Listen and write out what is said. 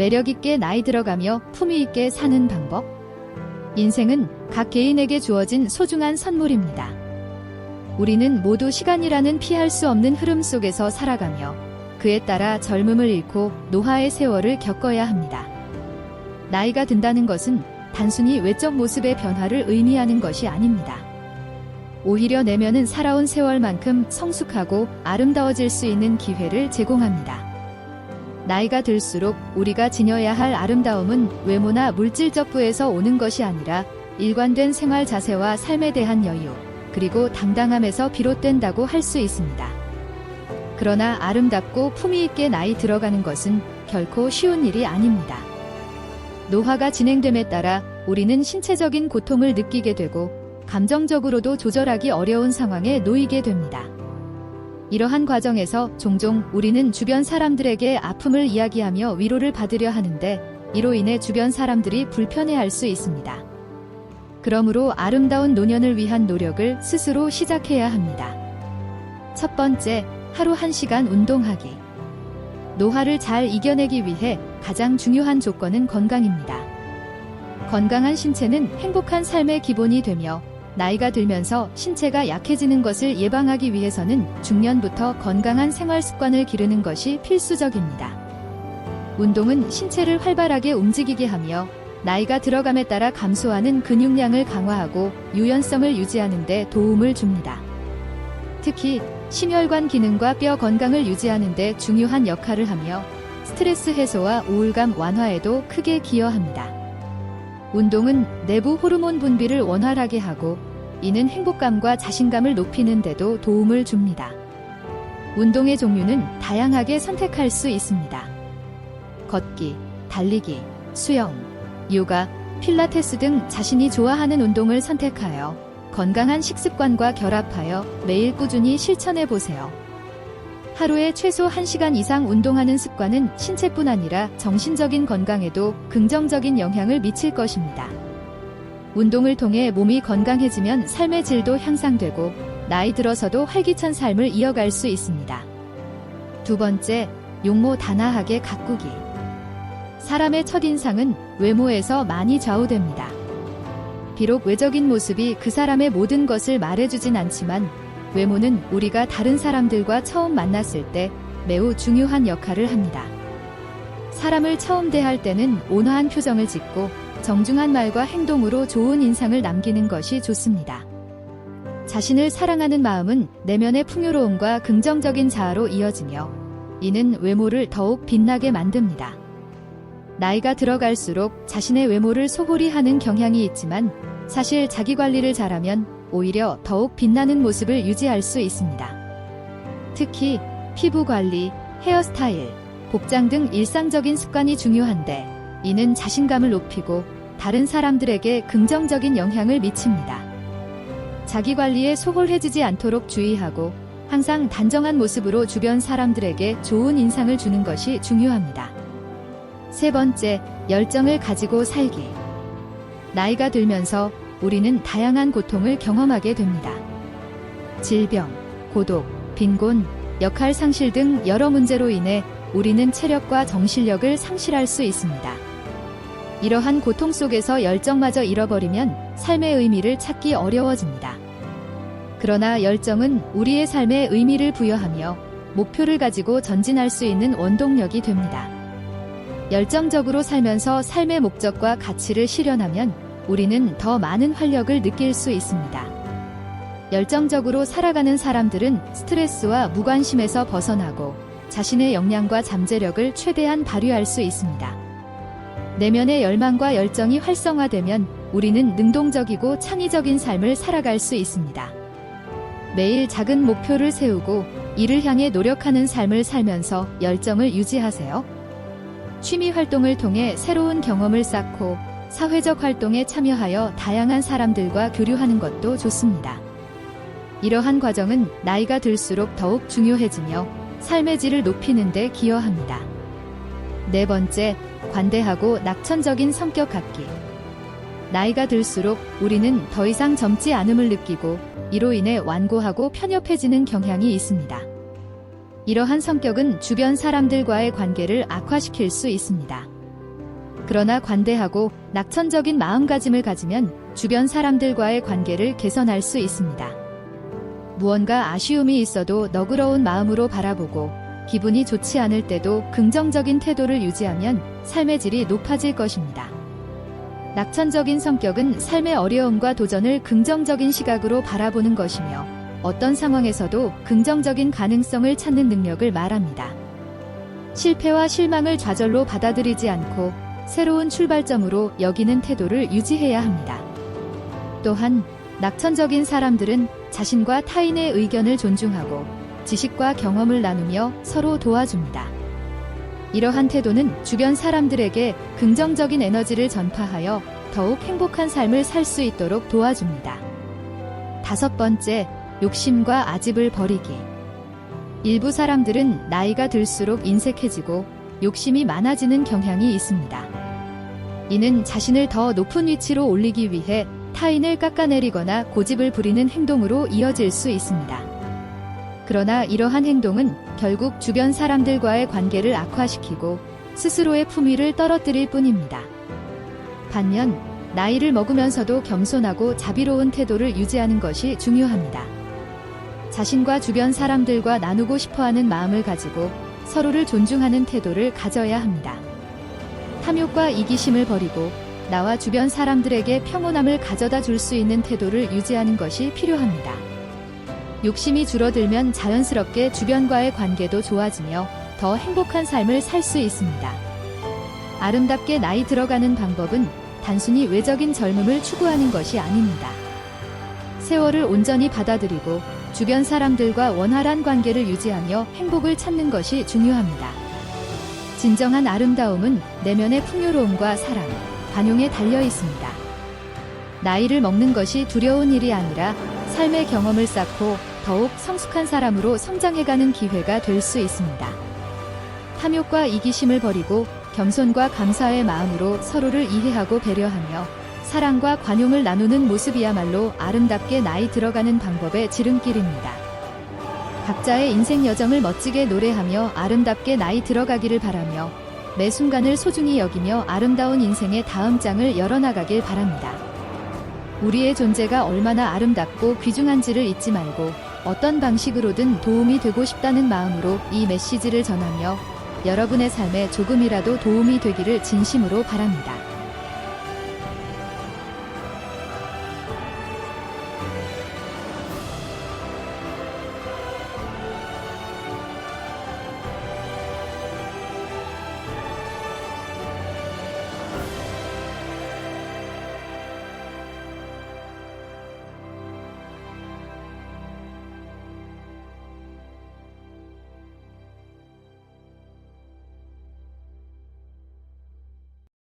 매력있게 나이 들어가며 품위있게 사는 방법? 인생은 각 개인에게 주어진 소중한 선물입니다. 우리는 모두 시간이라는 피할 수 없는 흐름 속에서 살아가며 그에 따라 젊음을 잃고 노화의 세월을 겪어야 합니다. 나이가 든다는 것은 단순히 외적 모습의 변화를 의미하는 것이 아닙니다. 오히려 내면은 살아온 세월만큼 성숙하고 아름다워질 수 있는 기회를 제공합니다. 나이가 들수록 우리가 지녀야 할 아름다움은 외모나 물질적 부에서 오는 것이 아니라 일관된 생활 자세와 삶에 대한 여유, 그리고 당당함에서 비롯된다고 할 수 있습니다. 그러나 아름답고 품위 있게 나이 들어가는 것은 결코 쉬운 일이 아닙니다. 노화가 진행됨에 따라 우리는 신체적인 고통을 느끼게 되고 감정적으로도 조절하기 어려운 상황에 놓이게 됩니다. 이러한 과정에서 종종 우리는 주변 사람들에게 아픔을 이야기하며 위로를 받으려 하는데 이로 인해 주변 사람들이 불편해할 수 있습니다. 그러므로 아름다운 노년을 위한 노력을 스스로 시작해야 합니다. 첫 번째, 하루 1시간 운동하기. 노화를 잘 이겨내기 위해 가장 중요한 조건은 건강입니다. 건강한 신체는 행복한 삶의 기본이 되며 나이가 들면서 신체가 약해지는 것을 예방하기 위해서는 중년부터 건강한 생활 습관을 기르는 것이 필수적입니다. 운동은 신체를 활발하게 움직이게 하며 나이가 들어감에 따라 감소하는 근육량을 강화하고 유연성을 유지하는 데 도움을 줍니다. 특히 심혈관 기능과 뼈 건강을 유지하는 데 중요한 역할을 하며 스트레스 해소와 우울감 완화에도 크게 기여합니다. 운동은 내부 호르몬 분비를 원활하게 하고 이는 행복감과 자신감을 높이는 데도 도움을 줍니다. 운동의 종류는 다양하게 선택할 수 있습니다. 걷기, 달리기, 수영, 요가, 필라테스 등 자신이 좋아하는 운동을 선택하여 건강한 식습관과 결합하여 매일 꾸준히 실천해 보세요. 하루에 최소 1시간 이상 운동하는 습관은 신체뿐 아니라 정신적인 건강에도 긍정적인 영향을 미칠 것입니다. 운동을 통해 몸이 건강해지면 삶의 질도 향상되고 나이 들어서도 활기찬 삶을 이어갈 수 있습니다. 두 번째, 용모 단아하게 가꾸기. 사람의 첫인상은 외모에서 많이 좌우됩니다. 비록 외적인 모습이 그 사람의 모든 것을 말해주진 않지만 외모는 우리가 다른 사람들과 처음 만났을 때 매우 중요한 역할을 합니다. 사람을 처음 대할 때는 온화한 표정을 짓고 정중한 말과 행동으로 좋은 인상을 남기는 것이 좋습니다. 자신을 사랑하는 마음은 내면의 풍요로움과 긍정적인 자아로 이어지며 이는 외모를 더욱 빛나게 만듭니다. 나이가 들어갈수록 자신의 외모를 소홀히 하는 경향이 있지만 사실 자기관리를 잘하면 오히려 더욱 빛나는 모습을 유지할 수 있습니다. 특히 피부 관리, 헤어스타일, 복장 등 일상적인 습관이 중요한데 이는 자신감을 높이고 다른 사람들에게 긍정적인 영향을 미칩니다. 자기관리에 소홀해지지 않도록 주의하고 항상 단정한 모습으로 주변 사람들에게 좋은 인상을 주는 것이 중요합니다. 세 번째, 열정을 가지고 살기. 나이가 들면서 우리는 다양한 고통을 경험하게 됩니다. 질병, 고독, 빈곤, 역할 상실 등 여러 문제로 인해 우리는 체력과 정신력을 상실할 수 있습니다. 이러한 고통 속에서 열정마저 잃어버리면 삶의 의미를 찾기 어려워집니다. 그러나 열정은 우리의 삶에 의미를 부여하며 목표를 가지고 전진할 수 있는 원동력이 됩니다. 열정적으로 살면서 삶의 목적과 가치를 실현하면 우리는 더 많은 활력을 느낄 수 있습니다. 열정적으로 살아가는 사람들은 스트레스와 무관심에서 벗어나고 자신의 역량과 잠재력을 최대한 발휘할 수 있습니다. 내면의 열망과 열정이 활성화되면 우리는 능동적이고 창의적인 삶을 살아갈 수 있습니다. 매일 작은 목표를 세우고 이를 향해 노력하는 삶을 살면서 열정을 유지하세요. 취미 활동을 통해 새로운 경험을 쌓고 사회적 활동에 참여하여 다양한 사람들과 교류하는 것도 좋습니다. 이러한 과정은 나이가 들수록 더욱 중요해지며 삶의 질을 높이는 데 기여합니다. 네 번째, 관대하고 낙천적인 성격 갖기. 나이가 들수록 우리는 더 이상 젊지 않음을 느끼고 이로 인해 완고하고 편협해지는 경향이 있습니다. 이러한 성격은 주변 사람들과의 관계를 악화시킬 수 있습니다. 그러나 관대하고 낙천적인 마음가짐을 가지면 주변 사람들과의 관계를 개선할 수 있습니다. 무언가 아쉬움이 있어도 너그러운 마음으로 바라보고 기분이 좋지 않을 때도 긍정적인 태도를 유지하면 삶의 질이 높아질 것입니다. 낙천적인 성격은 삶의 어려움과 도전을 긍정적인 시각으로 바라보는 것이며 어떤 상황에서도 긍정적인 가능성을 찾는 능력을 말합니다. 실패와 실망을 좌절로 받아들이지 않고 새로운 출발점으로 여기는 태도를 유지해야 합니다. 또한 낙천적인 사람들은 자신과 타인의 의견을 존중하고 지식과 경험을 나누며 서로 도와줍니다. 이러한 태도는 주변 사람들에게 긍정적인 에너지를 전파하여 더욱 행복한 삶을 살 수 있도록 도와줍니다. 5번째, 욕심과 아집을 버리기. 일부 사람들은 나이가 들수록 인색해지고 욕심이 많아지는 경향이 있습니다. 이는 자신을 더 높은 위치로 올리기 위해 타인을 깎아내리거나 고집을 부리는 행동으로 이어질 수 있습니다. 그러나 이러한 행동은 결국 주변 사람들과의 관계를 악화시키고 스스로의 품위를 떨어뜨릴 뿐입니다. 반면 나이를 먹으면서도 겸손하고 자비로운 태도를 유지하는 것이 중요합니다. 자신과 주변 사람들과 나누고 싶어하는 마음을 가지고 서로를 존중하는 태도를 가져야 합니다. 탐욕과 이기심을 버리고 나와 주변 사람들에게 평온함을 가져다 줄 수 있는 태도를 유지하는 것이 필요합니다. 욕심이 줄어들면 자연스럽게 주변과의 관계도 좋아지며 더 행복한 삶을 살 수 있습니다. 아름답게 나이 들어가는 방법은 단순히 외적인 젊음을 추구하는 것이 아닙니다. 세월을 온전히 받아들이고 주변 사람들과 원활한 관계를 유지하며 행복을 찾는 것이 중요합니다. 진정한 아름다움은 내면의 풍요로움과 사랑, 관용에 달려 있습니다. 나이를 먹는 것이 두려운 일이 아니라 삶의 경험을 쌓고 더욱 성숙한 사람으로 성장해가는 기회가 될 수 있습니다. 탐욕과 이기심을 버리고 겸손과 감사의 마음으로 서로를 이해하고 배려하며 사랑과 관용을 나누는 모습이야말로 아름답게 나이 들어가는 방법의 지름길입니다. 각자의 인생 여정을 멋지게 노래하며 아름답게 나이 들어가기를 바라며 매 순간을 소중히 여기며 아름다운 인생의 다음 장을 열어나가길 바랍니다. 우리의 존재가 얼마나 아름답고 귀중한지를 잊지 말고 어떤 방식으로든 도움이 되고 싶다는 마음으로 이 메시지를 전하며 여러분의 삶에 조금이라도 도움이 되기를 진심으로 바랍니다.